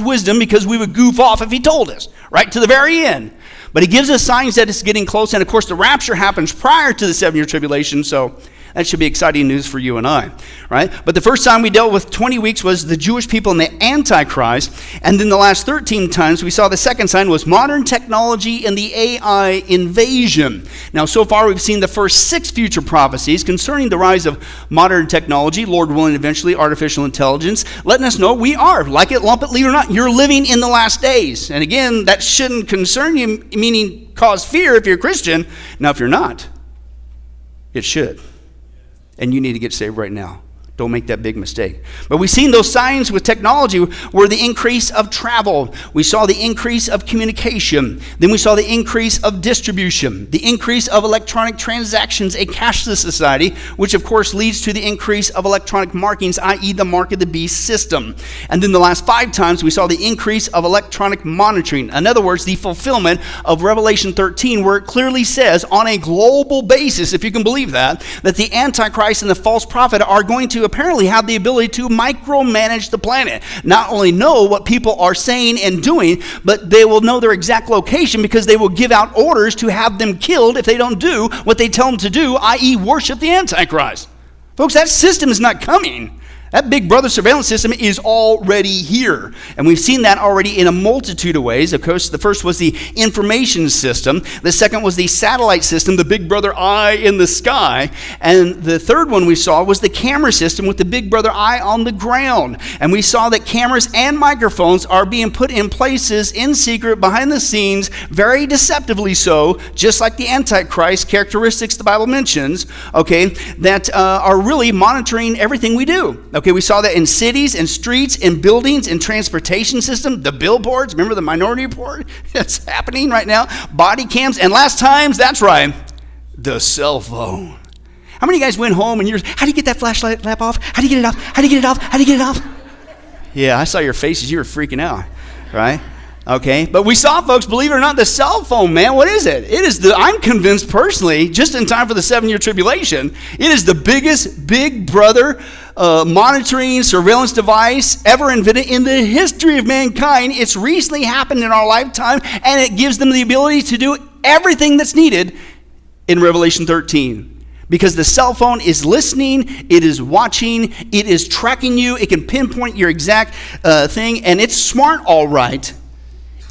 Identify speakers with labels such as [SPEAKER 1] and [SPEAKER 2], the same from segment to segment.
[SPEAKER 1] wisdom because we would goof off if he told us, right to the very end. But he gives us signs that it's getting close, and of course the rapture happens prior to the 7-year tribulation, so that should be exciting news for you and I, right? But the first time we dealt with 20 weeks was the Jewish people and the Antichrist, and then the last 13 times we saw the second sign was modern technology and the AI invasion. Now, so far we've seen the first 6 future prophecies concerning the rise of modern technology, Lord willing, eventually artificial intelligence, letting us know we are, like it, lump it, leave it or not, you're living in the last days. And again, that shouldn't concern you, meaning cause fear if you're a Christian. Now, if you're not, it should. And you need to get saved right now. Don't make that big mistake. But we've seen those signs with technology were the increase of travel. We saw the increase of communication. Then we saw the increase of distribution, the increase of electronic transactions, a cashless society, which of course leads to the increase of electronic markings, i.e. the mark of the beast system. And then the last 5 times we saw the increase of electronic monitoring. In other words, the fulfillment of Revelation 13, where it clearly says on a global basis, if you can believe that the Antichrist and the false prophet are going to apparently have the ability to micromanage the planet. Not only know what people are saying and doing, but they will know their exact location because they will give out orders to have them killed if they don't do what they tell them to do, i.e. worship the Antichrist. Folks, that system is not coming. That big brother surveillance system is already here. And we've seen that already in a multitude of ways. Of course, the first was the information system. The second was the satellite system, the big brother eye in the sky. And the third one we saw was the camera system with the big brother eye on the ground. And we saw that cameras and microphones are being put in places in secret, behind the scenes, very deceptively so, just like the Antichrist characteristics the Bible mentions, okay, that are really monitoring everything we do. Okay, we saw that in cities, in streets, in buildings, in transportation system, the billboards. Remember the Minority Report? It's happening right now. Body cams, and last times, that's right, the cell phone. How many of you guys went home and how do you get that flashlight lamp off? How do you get it off? How do you get it off? How do you get it off? Yeah, I saw your faces. You were freaking out, right? Okay, but we saw, folks, believe it or not, the cell phone, man, what is it? It is I'm convinced personally, just in time for the 7-year tribulation, it is the biggest big brother monitoring surveillance device ever invented in the history of mankind. It's recently happened in our lifetime, and it gives them the ability to do everything that's needed in Revelation 13. Because the cell phone is listening, it is watching, it is tracking you, it can pinpoint your exact thing, and it's smart, all right.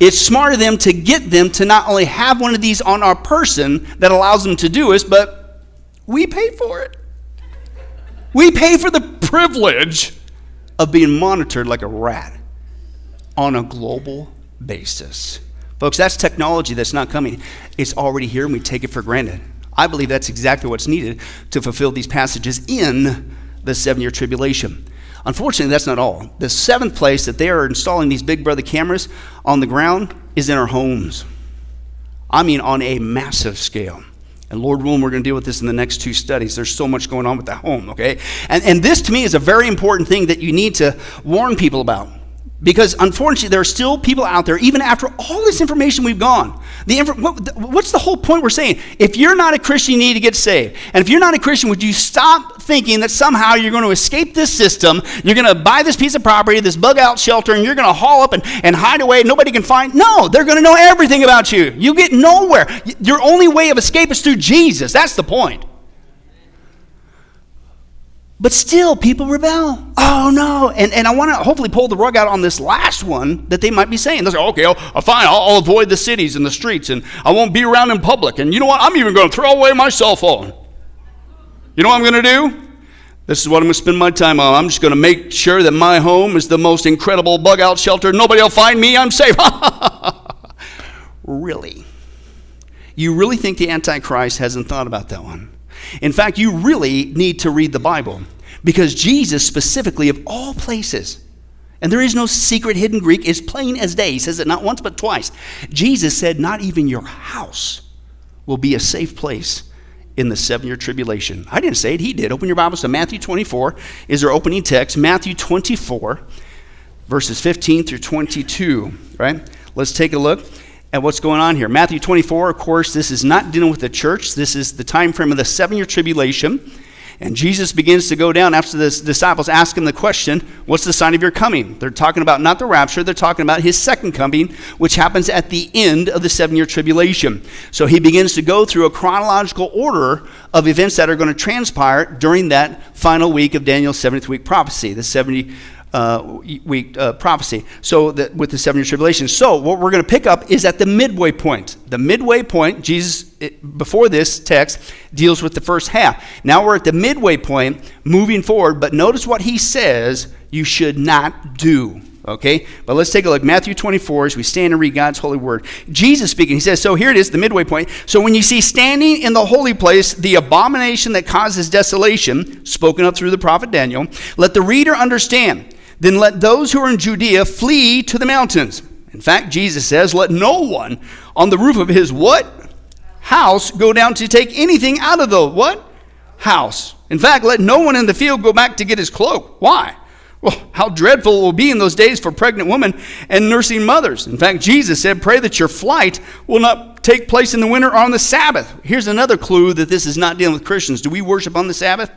[SPEAKER 1] It's smart of them to get them to not only have one of these on our person that allows them to do us, but we pay for it. We pay for the privilege of being monitored like a rat on a global basis. Folks, that's technology that's not coming. It's already here and we take it for granted. I believe that's exactly what's needed to fulfill these passages in the 7-year tribulation. Unfortunately, that's not all. The 7th place that they are installing these big brother cameras on the ground is in our homes. I mean, on a massive scale. And Lord willing, we're going to deal with this in the next 2 studies. There's so much going on with the home, okay? And this, to me, is a very important thing that you need to warn people about. Because, unfortunately, there are still people out there, even after all this information we've gone. What's the whole point we're saying? If you're not a Christian, you need to get saved. And if you're not a Christian, would you stop thinking that somehow you're going to escape this system, you're going to buy this piece of property, this bug-out shelter, and you're going to haul up and hide away, nobody can find? No, they're going to know everything about you. You get nowhere. Your only way of escape is through Jesus. That's the point. But still, people rebel. Oh, no. And I want to hopefully pull the rug out on this last one that they might be saying. They'll say, okay, fine, I'll avoid the cities and the streets, and I won't be around in public. And you know what? I'm even going to throw away my cell phone. You know what I'm going to do? This is what I'm going to spend my time on. I'm just going to make sure that my home is the most incredible bug-out shelter. Nobody will find me. I'm safe. Really? You really think the Antichrist hasn't thought about that one? In fact, you really need to read the Bible, because Jesus specifically, of all places, and there is no secret hidden Greek, is plain as day. He says it not once but twice. Jesus said, not even your house will be a safe place in the 7-year tribulation. I didn't say it, he did. Open your Bibles to Matthew 24 is our opening text. Matthew 24, verses 15 through 22, right? Let's take a look at what's going on here. Matthew 24, of course, this is not dealing with the church. This is the time frame of the 7-year tribulation. And Jesus begins to go down after the disciples ask him the question, what's the sign of your coming? They're talking about not the rapture, they're talking about his second coming, which happens at the end of the 7-year tribulation. So he begins to go through a chronological order of events that are going to transpire during that final week of Daniel's 70th week prophecy, the 70 week prophecy. So with the 7-year tribulation. So what we're going to pick up is at the midway point. The midway point, Jesus, before this text, deals with the first half. Now we're at the midway point, moving forward, but notice what he says you should not do. Okay, but let's take a look. Matthew 24, as we stand and read God's holy word. Jesus speaking, he says, so here it is, the midway point. So when you see standing in the holy place the abomination that causes desolation, spoken of through the prophet Daniel, let the reader understand. Then let those who are in Judea flee to the mountains. In fact, Jesus says, let no one on the roof of his what? House go down to take anything out of the what? House. In fact, let no one in the field go back to get his cloak. Why? Well, how dreadful it will be in those days for pregnant women and nursing mothers. In fact, Jesus said, pray that your flight will not take place in the winter or on the Sabbath. Here's another clue that this is not dealing with Christians. Do we worship on the Sabbath?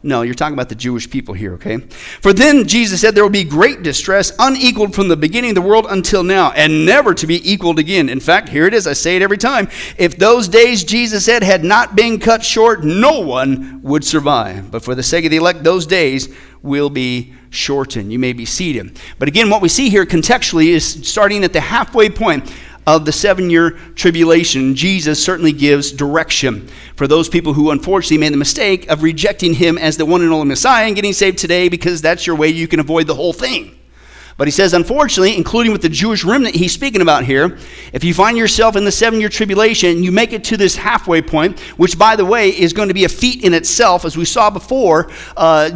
[SPEAKER 1] No, you're talking about the Jewish people here, okay? For then Jesus said there will be great distress, unequaled from the beginning of the world until now, and never to be equaled again. In fact, here it is, I say it every time. If those days, Jesus said, had not been cut short, no one would survive. But for the sake of the elect, those days will be shortened. You may be seated. But again, what we see here contextually is starting at the halfway point of the 7-year tribulation. Jesus certainly gives direction for those people who unfortunately made the mistake of rejecting him as the one and only Messiah and getting saved today because that's your way you can avoid the whole thing. But he says, unfortunately, including with the Jewish remnant he's speaking about here, if you find yourself in the 7-year tribulation, you make it to this halfway point, which, by the way, is going to be a feat in itself. As we saw before,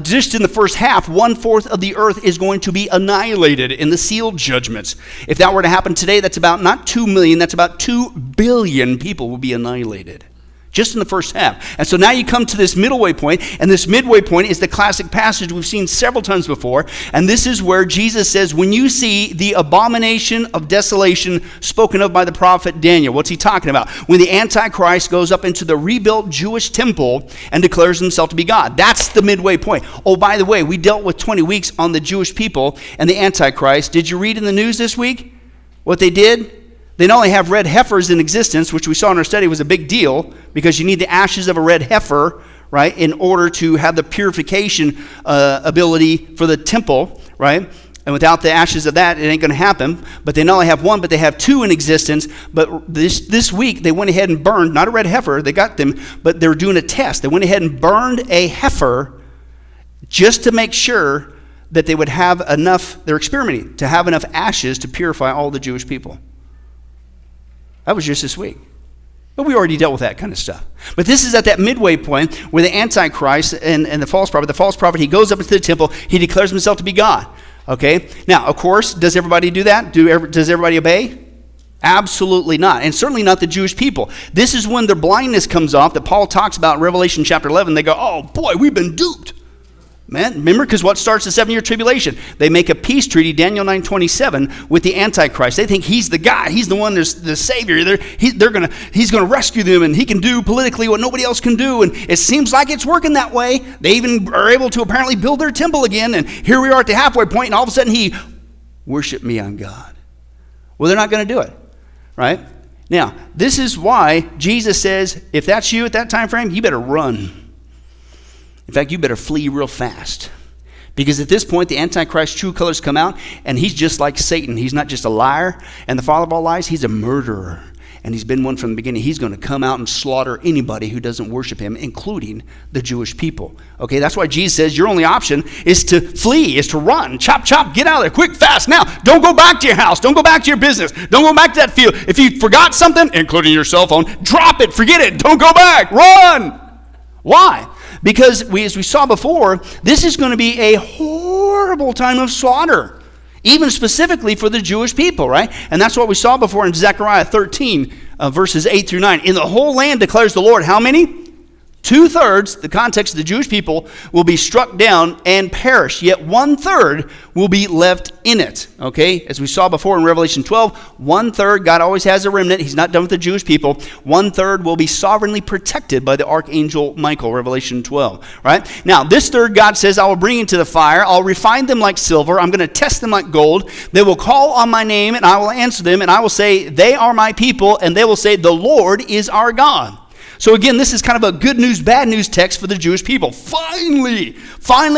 [SPEAKER 1] just in the first half, 1/4 of the earth is going to be annihilated in the sealed judgments. If that were to happen today, that's about not 2 million, that's about 2 billion people will be annihilated. Just in the first half. And so now you come to this midway point, and this midway point is the classic passage we've seen several times before, and this is where Jesus says, when you see the abomination of desolation spoken of by the prophet Daniel, what's he talking about? When the Antichrist goes up into the rebuilt Jewish temple and declares himself to be God. That's the midway point. Oh, by the way, we dealt with 20 weeks on the Jewish people and the Antichrist. Did you read in the news this week what they did? They not only have red heifers in existence, which we saw in our study was a big deal, because you need the ashes of a red heifer, right, in order to have the purification ability for the temple, right? And without the ashes of that, it ain't going to happen. But they not only have one, but they have two in existence. But this week, they went ahead and burned, not a red heifer, they got them, but they were doing a test. They went ahead and burned a heifer just to make sure that they would have enough, they're experimenting, to have enough ashes to purify all the Jewish people. That was just this week. But we already dealt with that kind of stuff. But this is at that midway point where the Antichrist and the false prophet, he goes up into the temple, he declares himself to be God. Okay? Now, of course, does everybody do that? Does everybody obey? Absolutely not. And certainly not the Jewish people. This is when their blindness comes off that Paul talks about in Revelation chapter 11. They go, oh boy, we've been duped. Man, remember, because what starts the 7-year tribulation? They make a peace treaty, Daniel 9:27, with the Antichrist. They think he's the guy. He's the one, there's the savior. He's going to rescue them, and he can do politically what nobody else can do. And it seems like it's working that way. They even are able to apparently build their temple again. And here we are at the halfway point, and all of a sudden he, worship me, I'm God. Well, they're not going to do it, right? Now, this is why Jesus says, if that's you at that time frame, you better run. In fact, you better flee real fast. Because at this point, the Antichrist's true colors come out, and he's just like Satan. He's not just a liar and the father of all lies, he's a murderer. And he's been one from the beginning. He's going to come out and slaughter anybody who doesn't worship him, including the Jewish people. Okay, that's why Jesus says your only option is to flee, is to run. Chop, chop, get out of there, quick, fast. Now, don't go back to your house. Don't go back to your business. Don't go back to that field. If you forgot something, including your cell phone, drop it, forget it. Don't go back, run. Why? Because as we saw before, this is going to be a horrible time of slaughter, even specifically for the Jewish people, right? And that's what we saw before in Zechariah 13, verses 8 through 9. In the whole land declares the Lord, how many? 2/3, the context of the Jewish people, will be struck down and perish, yet 1/3 will be left in it. Okay, as we saw before in Revelation 12, 1/3, God always has a remnant. He's not done with the Jewish people. 1/3 will be sovereignly protected by the archangel Michael, Revelation 12. Right? Now, this third, God says, I will bring into the fire. I'll refine them like silver. I'm going to test them like gold. They will call on my name, and I will answer them, and I will say, they are my people, and they will say, the Lord is our God. So again, this is kind of a good news, bad news text for the Jewish people. Finally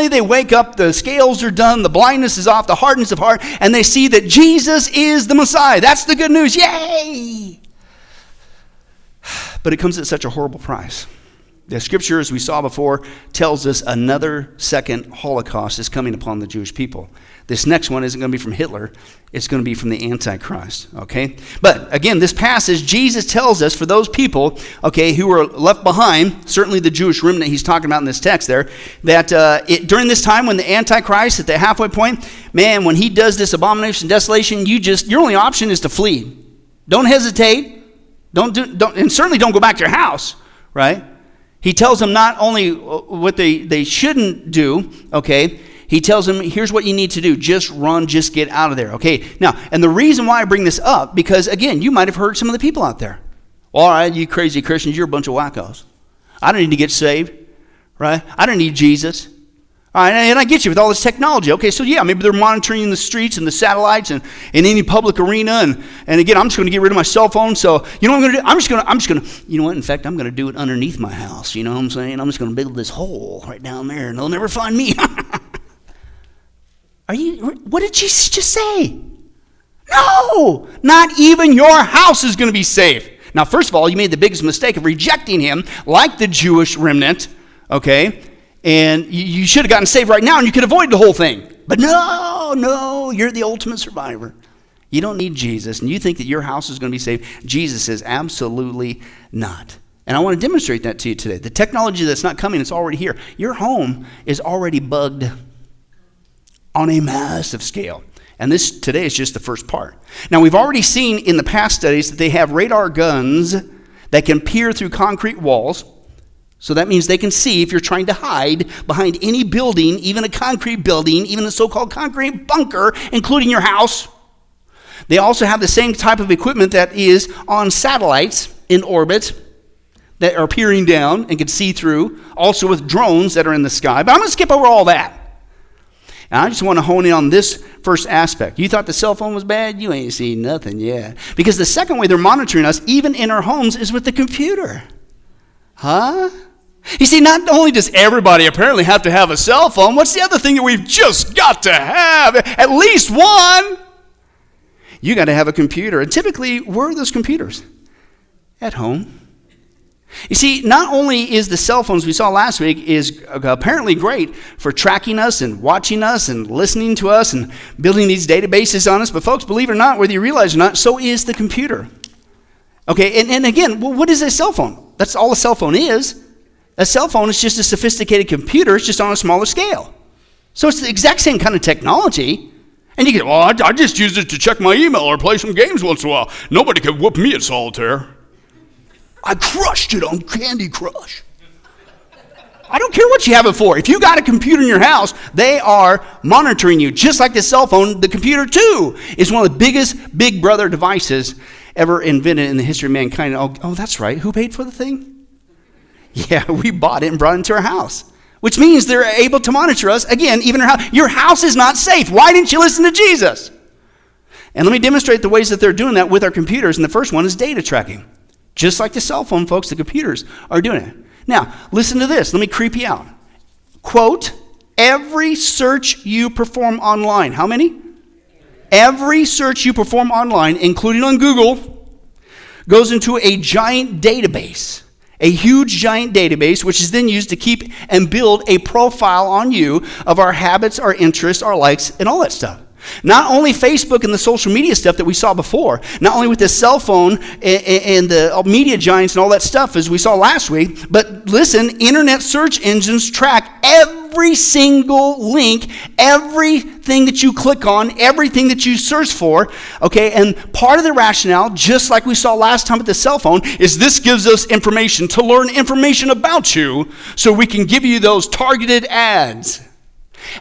[SPEAKER 1] they wake up, the scales are done, the blindness is off, the hardness of heart, and they see that Jesus is the Messiah. That's the good news. Yay! But it comes at such a horrible price. The scripture, as we saw before, tells us another second Holocaust is coming upon the Jewish people. This next one isn't going to be from Hitler. It's going to be from the Antichrist, okay? But again, this passage, Jesus tells us for those people, okay, who were left behind, certainly the Jewish remnant he's talking about in this text there, that during this time when the Antichrist, at the halfway point, man, when he does this abomination, desolation, your only option is to flee. Don't hesitate. And certainly don't go back to your house, right? He tells them not only what they shouldn't do, okay, he tells them, here's what you need to do. Just run, just get out of there, okay? Now, and the reason why I bring this up, because, again, you might have heard some of the people out there. All right, you crazy Christians, you're a bunch of wackos. I don't need to get saved, right? I don't need Jesus. All right, and I get you with all this technology. Okay, so yeah, maybe they're monitoring the streets and the satellites and in any public arena. And again, I'm just going to get rid of my cell phone. So you know what I'm going to do? I'm just going to, you know what? In fact, I'm going to do it underneath my house. You know what I'm saying? I'm just going to build this hole right down there, and they'll never find me. What did Jesus just say? No, not even your house is going to be safe. Now, first of all, you made the biggest mistake of rejecting him like the Jewish remnant, okay? And you should have gotten saved right now and you could avoid the whole thing. But no, you're the ultimate survivor. You don't need Jesus, and you think that your house is going to be saved. Jesus says absolutely not. And I want to demonstrate that to you today. The technology that's not coming, it's already here. Your home is already bugged on a massive scale. And this today is just the first part. Now, we've already seen in the past studies that they have radar guns that can peer through concrete walls. So that means they can see if you're trying to hide behind any building, even a concrete building, even a so-called concrete bunker, including your house. They also have the same type of equipment that is on satellites in orbit that are peering down and can see through, also with drones that are in the sky. But I'm going to skip over all that. And I just want to hone in on this first aspect. You thought the cell phone was bad? You ain't seen nothing yet. Because the second way they're monitoring us, even in our homes, is with the computer. Huh? You see, not only does everybody apparently have to have a cell phone, what's the other thing that we've just got to have? At least one. You got to have a computer. And typically, where are those computers? At home. You see, not only is the cell phones we saw last week is apparently great for tracking us and watching us and listening to us and building these databases on us, but folks, believe it or not, whether you realize it or not, so is the computer. Okay, and again, well, what is a cell phone? That's all a cell phone is. A cell phone is just a sophisticated computer. It's just on a smaller scale. So it's the exact same kind of technology. And you get, well, I just use it to check my email or play some games once in a while. Nobody can whoop me at solitaire. I crushed it on Candy Crush. I don't care what you have it for. If you got a computer in your house, they are monitoring you. Just like the cell phone, the computer too is one of the biggest Big Brother devices ever invented in the history of mankind. Oh, that's right. Who paid for the thing? Yeah, we bought it and brought it into our house. Which means they're able to monitor us. Again, even our house. Your house is not safe. Why didn't you listen to Jesus? And let me demonstrate the ways that they're doing that with our computers. And the first one is data tracking. Just like the cell phone, folks, the computers are doing it. Now, listen to this. Let me creep you out. Quote, every search you perform online. How many? Every search you perform online, including on Google, goes into a giant database. A huge giant database, which is then used to keep and build a profile on you of our habits, our interests, our likes, and all that stuff. Not only Facebook and the social media stuff that we saw before, not only with the cell phone and the media giants and all that stuff as we saw last week, but listen, internet search engines track every every single link, everything that you click on, everything that you search for, okay? And part of the rationale, just like we saw last time with the cell phone, is this gives us information to learn information about you so we can give you those targeted ads.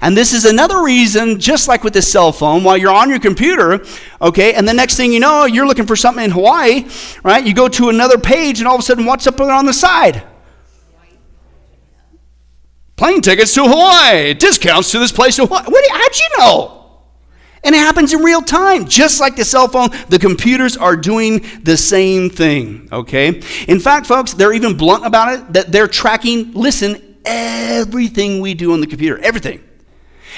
[SPEAKER 1] And this is another reason, just like with the cell phone, while you're on your computer, okay, and the next thing you know, you're looking for something in Hawaii, right? You go to another page, and all of a sudden, what's up on the side? Plane tickets to Hawaii, discounts to this place to Hawaii. How'd you know? And it happens in real time. Just like the cell phone, the computers are doing the same thing, okay? In fact, folks, they're even blunt about it, that they're tracking, listen, everything we do on the computer, everything.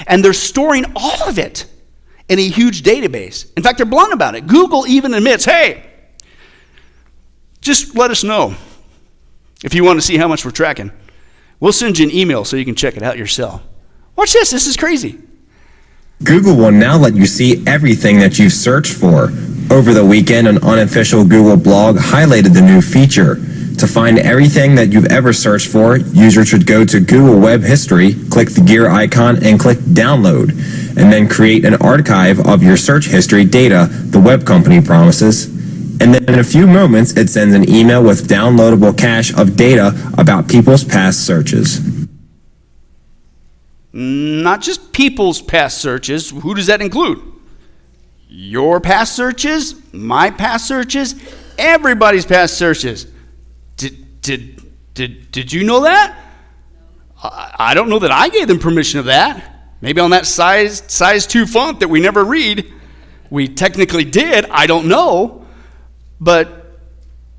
[SPEAKER 1] And they're storing all of it in a huge database. In fact, they're blunt about it. Google even admits, hey, just let us know if you want to see how much we're tracking. We'll send you an email so you can check it out yourself. Watch this. This is crazy.
[SPEAKER 2] Google will now let you see everything that you've searched for. Over the weekend, an unofficial Google blog highlighted the new feature. To find everything that you've ever searched for, users should go to Google Web History, click the gear icon, and click Download, and then create an archive of your search history data, the web company promises. And then in a few moments, it sends an email with downloadable cache of data about people's past searches.
[SPEAKER 1] Not just people's past searches. Who does that include? Your past searches, my past searches, everybody's past searches. Did you know that? I don't know that I gave them permission of that. Maybe on that size 2 font that we never read, we technically did. I don't know. But,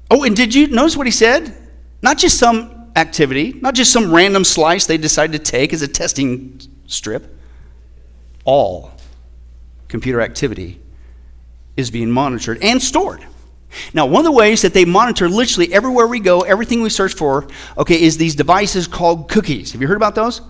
[SPEAKER 1] and did you notice what he said? Not just some activity, not just some random slice they decided to take as a testing strip. All computer activity is being monitored and stored. Now, one of the ways that they monitor literally everywhere we go, everything we search for, okay, is these devices called cookies. Have you heard about those?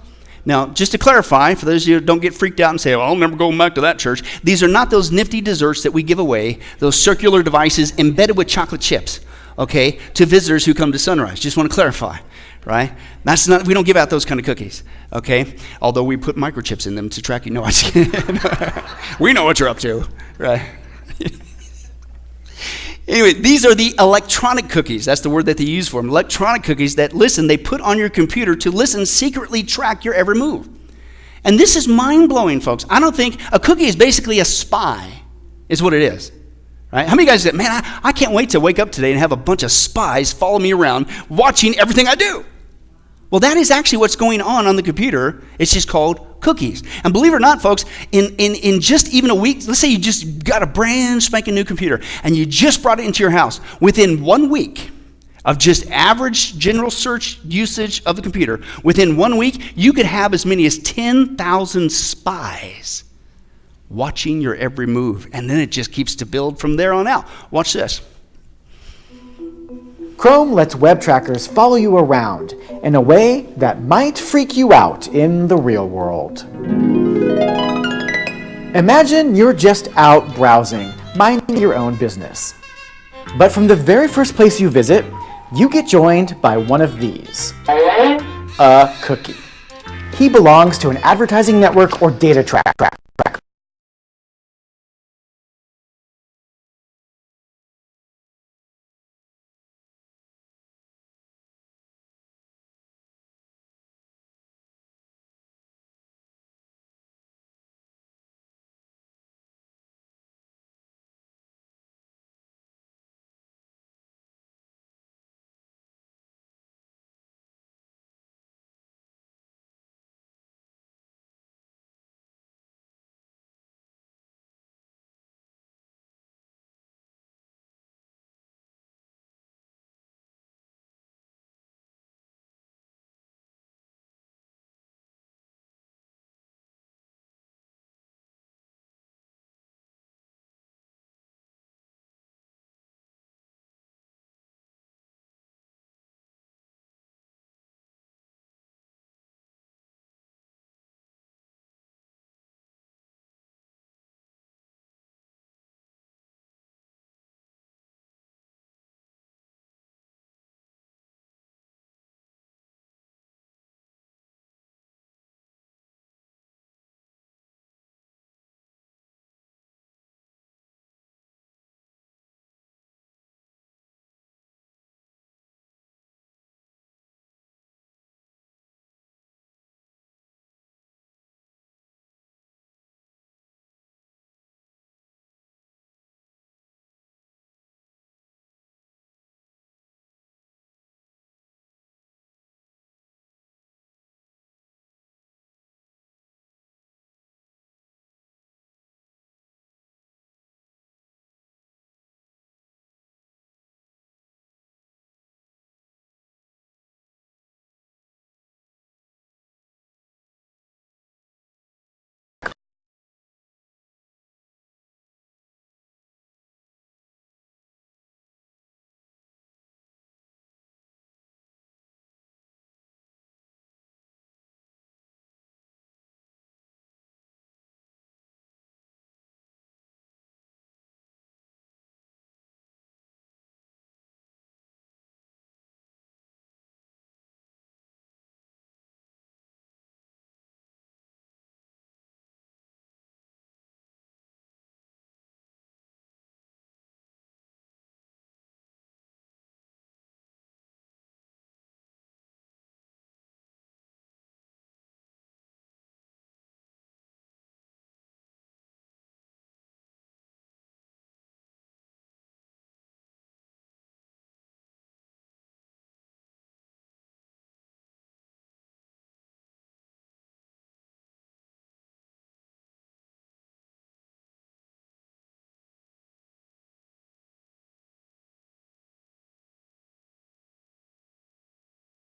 [SPEAKER 1] Now, just to clarify, for those of you who don't get freaked out and say, well, I'll never go back to that church, these are not those nifty desserts that we give away, those circular devices embedded with chocolate chips, okay, to visitors who come to Sunrise. Just want to clarify, right? We don't give out those kind of cookies, okay? Although we put microchips in them to track you. No, I just kidding. We know what you're up to, right? Anyway, these are the electronic cookies. That's the word that they use for them. Electronic cookies that, listen, they put on your computer to, listen, secretly track your every move. And this is mind-blowing, folks. I don't think a cookie is basically a spy, is what it is. Right? How many guys say, man, I can't wait to wake up today and have a bunch of spies follow me around watching everything I do? Well, that is actually what's going on the computer. It's just called cookies. And believe it or not, folks, in just even a week, let's say you just got a brand spanking new computer and you just brought it into your house. Within 1 week of just average general search usage of the computer, within 1 week, you could have as many as 10,000 spies watching your every move. And then it just keeps to build from there on out. Watch this.
[SPEAKER 3] Chrome lets web trackers follow you around in a way that might freak you out in the real world. Imagine you're just out browsing, minding your own business. But from the very first place you visit, you get joined by one of these. A cookie. He belongs to an advertising network or data tracker.